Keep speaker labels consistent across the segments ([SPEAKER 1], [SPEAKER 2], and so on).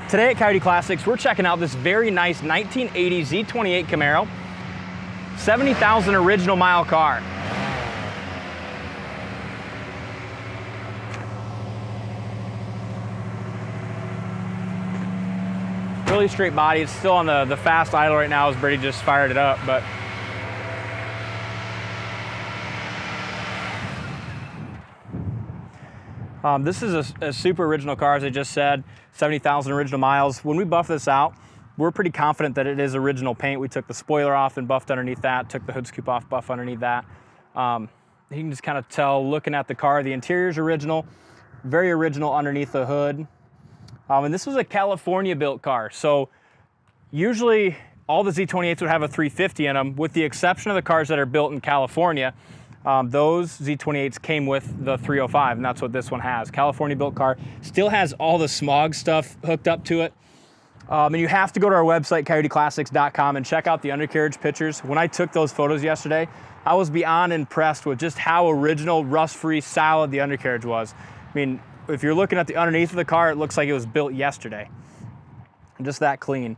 [SPEAKER 1] Today at Coyote Classics, we're checking out this very nice 1980 Z28 Camaro, 70,000 original mile car. Really straight body. It's still on the fast idle right now as Brady just fired it up, but this is a super original car, as I just said, 70,000 original miles. When we buff this out, we're pretty confident that it is original paint. We took the spoiler off and buffed underneath that, took the hood scoop off, buff underneath that. You can just kind of tell looking at the car, the interior's original, very original underneath the hood. And this was a California built car. So usually all the Z28s would have a 350 in them, with the exception of the cars that are built in California. Those Z28s came with the 305, and that's what this one has. California built car, still has all the smog stuff hooked up to it. And you have to go to our website, coyoteclassics.com, and check out the undercarriage pictures. When I took those photos yesterday, I was beyond impressed with just how original, rust-free, solid the undercarriage was. I mean, if you're looking at the underneath of the car, it looks like it was built yesterday. Just that clean.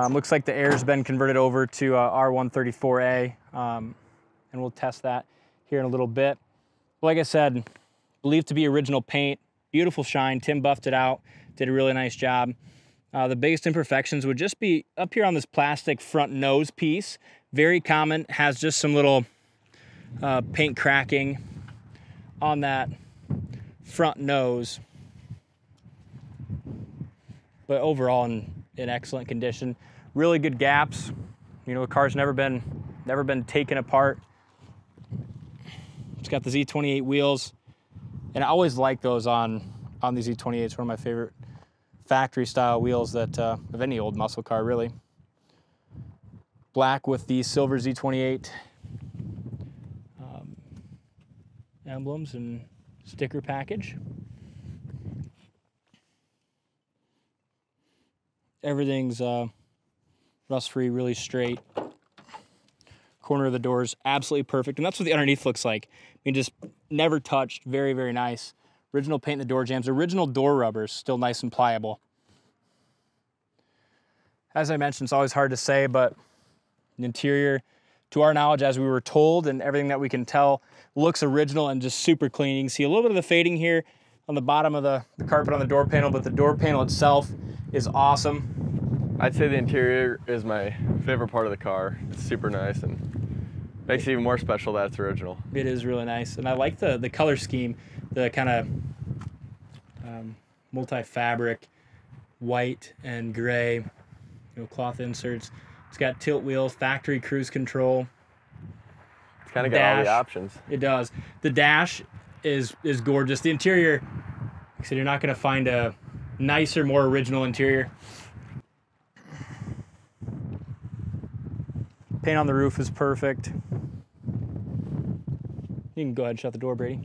[SPEAKER 1] Looks like the air's been converted over to R134A, and we'll test that here in a little bit. Like I said, believed to be original paint, beautiful shine. Tim buffed it out, did a really nice job. The biggest imperfections would just be up here on this plastic front nose piece. Very common, has just some little paint cracking on that front nose. But overall in excellent condition. Really good gaps. You know, the car's never been taken apart. It's got the Z28 wheels, and I always like those on these Z28s. One of my favorite factory style wheels that of any old muscle car, really. Black with the silver Z28 emblems and sticker package. Everything's rust-free, really straight. Corner of the doors, absolutely perfect. And that's what the underneath looks like. I mean, just never touched, very, very nice. Original paint in the door jambs, original door rubbers, still nice and pliable. As I mentioned, it's always hard to say, but the interior, to our knowledge, as we were told and everything that we can tell, looks original and just super clean. You can see a little bit of the fading here on the bottom of the carpet on the door panel, but the door panel itself is awesome.
[SPEAKER 2] I'd say the interior is my favorite part of the car. It's super nice and makes it even more special that it's original.
[SPEAKER 1] It is really nice, and I like the color scheme, the kind of multi-fabric, white and gray, you know, cloth inserts. It's got tilt wheels, factory cruise control.
[SPEAKER 2] It's kind of got all the options.
[SPEAKER 1] It does. The dash is gorgeous. The interior, like I said, you're not going to find a nicer, more original interior. Paint on the roof is perfect. You can go ahead and shut the door, Brady.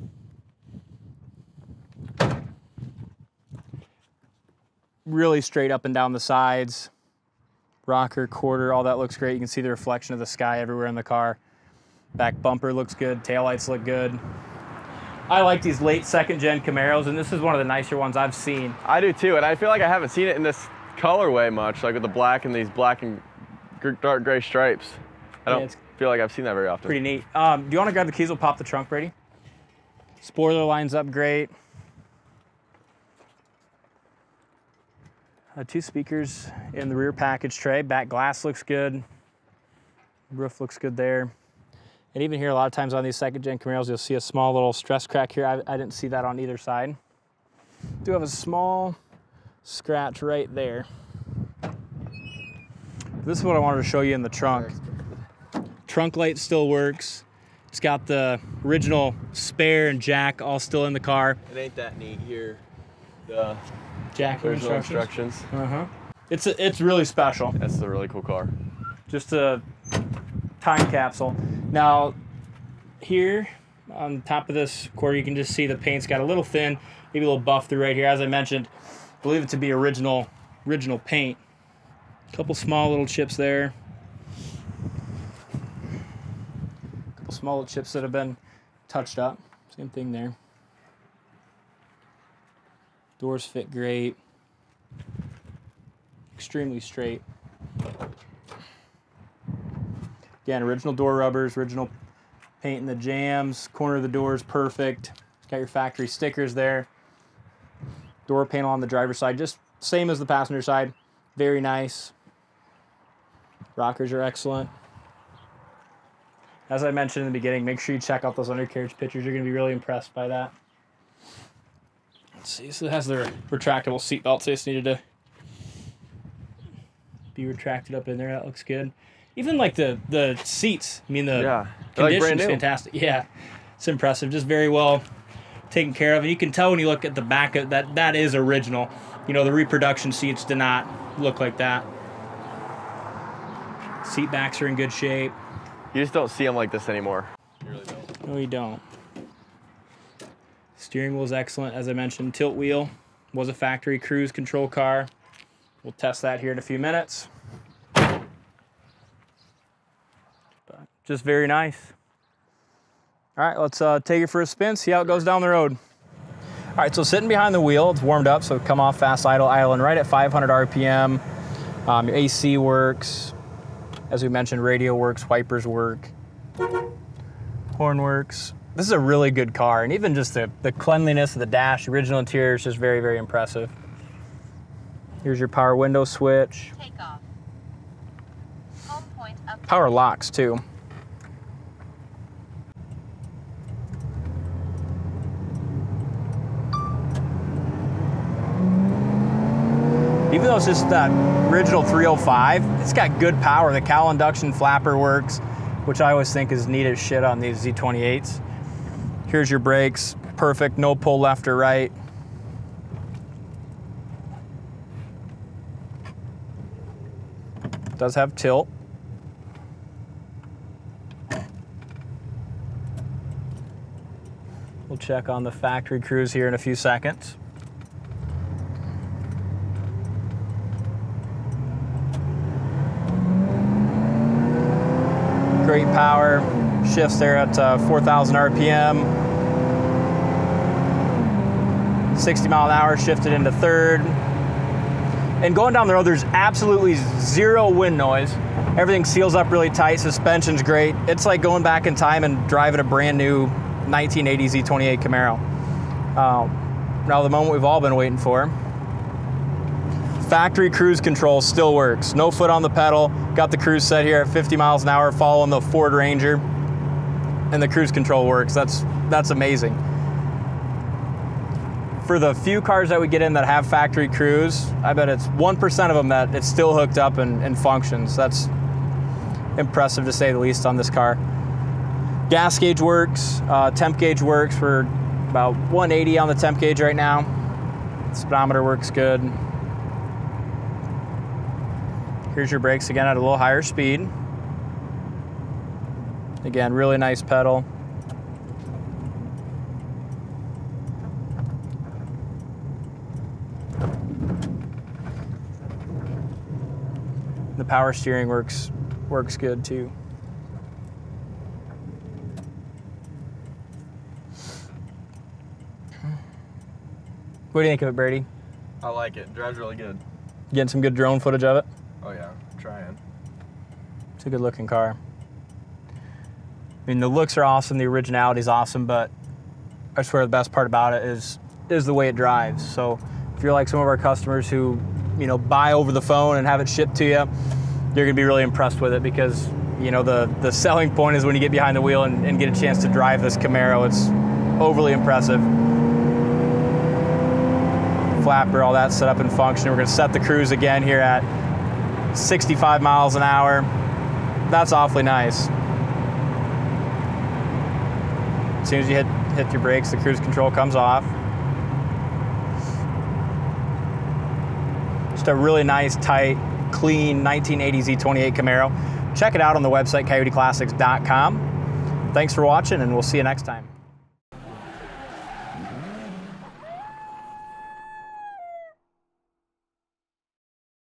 [SPEAKER 1] Really straight up and down the sides. Rocker, quarter, all that looks great. You can see the reflection of the sky everywhere in the car. Back bumper looks good. Taillights look good. I like these late second-gen Camaros, and this is one of the nicer ones I've seen.
[SPEAKER 2] I do too, and I feel like I haven't seen it in this colorway much, like with the black and these black and dark gray stripes. I don't feel like I've seen that very often.
[SPEAKER 1] Pretty neat. Do you want to grab the keys? We'll pop the trunk, Brady. Spoiler lines up great. 2 speakers in the rear package tray. Back glass looks good. Roof looks good there. And even here, a lot of times on these second-gen Camaros, you'll see a small little stress crack here. I didn't see that on either side. Do have a small scratch right there. This is what I wanted to show you in the trunk. Trunk light still works. It's got the original spare and jack all still in the car.
[SPEAKER 2] It ain't that neat here. The
[SPEAKER 1] jack instructions. It's really special.
[SPEAKER 2] That's a really cool car.
[SPEAKER 1] Just a time capsule. Now, here on top of this quarter, you can just see the paint's got a little thin, maybe a little buff through right here. As I mentioned, believe it to be original paint. A couple small little chips there. A couple small little chips that have been touched up. Same thing there. Doors fit great. extremely straight. Again, original door rubbers, original paint in the jambs, corner of the door is perfect. Got your factory stickers there. Door panel on the driver's side, just same as the passenger side. Very nice. Rockers are excellent. As I mentioned in the beginning, make sure you check out those undercarriage pictures. You're going to be really impressed by that. Let's see, so it has the retractable seat belts. They just needed to be retracted up in there. That looks good. Even like the seats, I mean the condition's like fantastic. Yeah, it's impressive. Just very well taken care of. And you can tell when you look at the back of that is original. You know, the reproduction seats do not look like that. Seat backs are in good shape.
[SPEAKER 2] You just don't see them like this anymore. You really don't.
[SPEAKER 1] No, you don't. Steering wheel is excellent, as I mentioned. Tilt wheel was a factory cruise control car. We'll test that here in a few minutes. But just very nice. All right, let's take it for a spin, see how it goes down the road. All right, so sitting behind the wheel, it's warmed up, so come off fast idle, idling right at 500 RPM. Your AC works. As we mentioned, radio works, wipers work, horn works. This is a really good car, and even just the cleanliness of the dash, the original interior is just very, very impressive. Here's your power window switch.
[SPEAKER 3] Take off. Home point up.
[SPEAKER 1] Power locks, too. Even though it's just that original 305, it's got good power. The cowl induction flapper works, which I always think is neat as shit on these Z28s. Here's your brakes, perfect, no pull left or right. Does have tilt. We'll check on the factory cruise here in a few seconds. Great power, shifts there at 4,000 RPM. 60 mile an hour, shifted into third. And going down the road, there's absolutely zero wind noise. Everything seals up really tight, suspension's great. It's like going back in time and driving a brand new 1980 Z28 Camaro. Now the moment we've all been waiting for. Factory cruise control still works. No foot on the pedal. Got the cruise set here at 50 miles an hour following the Ford Ranger. And the cruise control works. That's amazing. For the few cars that we get in that have factory cruise, I bet it's 1% of them that it's still hooked up and functions. That's impressive to say the least on this car. Gas gauge works, temp gauge works. We're about 180 on the temp gauge right now. Speedometer works good. Here's your brakes again at a little higher speed. Again, really nice pedal. The power steering works good too. What do you think of it, Brady?
[SPEAKER 2] I like it. Drives really good.
[SPEAKER 1] Getting some good drone footage of it?
[SPEAKER 2] Oh yeah, I'm trying.
[SPEAKER 1] It's a good looking car. I mean, the looks are awesome, the originality is awesome, but I swear the best part about it is the way it drives. So if you're like some of our customers who, you know, buy over the phone and have it shipped to you, you're gonna be really impressed with it because, you know, the selling point is when you get behind the wheel and get a chance to drive this Camaro. It's overly impressive. Flapper, all that set up and functioning. We're gonna set the cruise again here at 65 miles an hour. That's awfully nice. As soon as you hit your brakes, the cruise control comes off. Just a really nice, tight, clean 1980 Z28 Camaro. Check it out on the website, coyoteclassics.com. Thanks for watching, and we'll see you next time.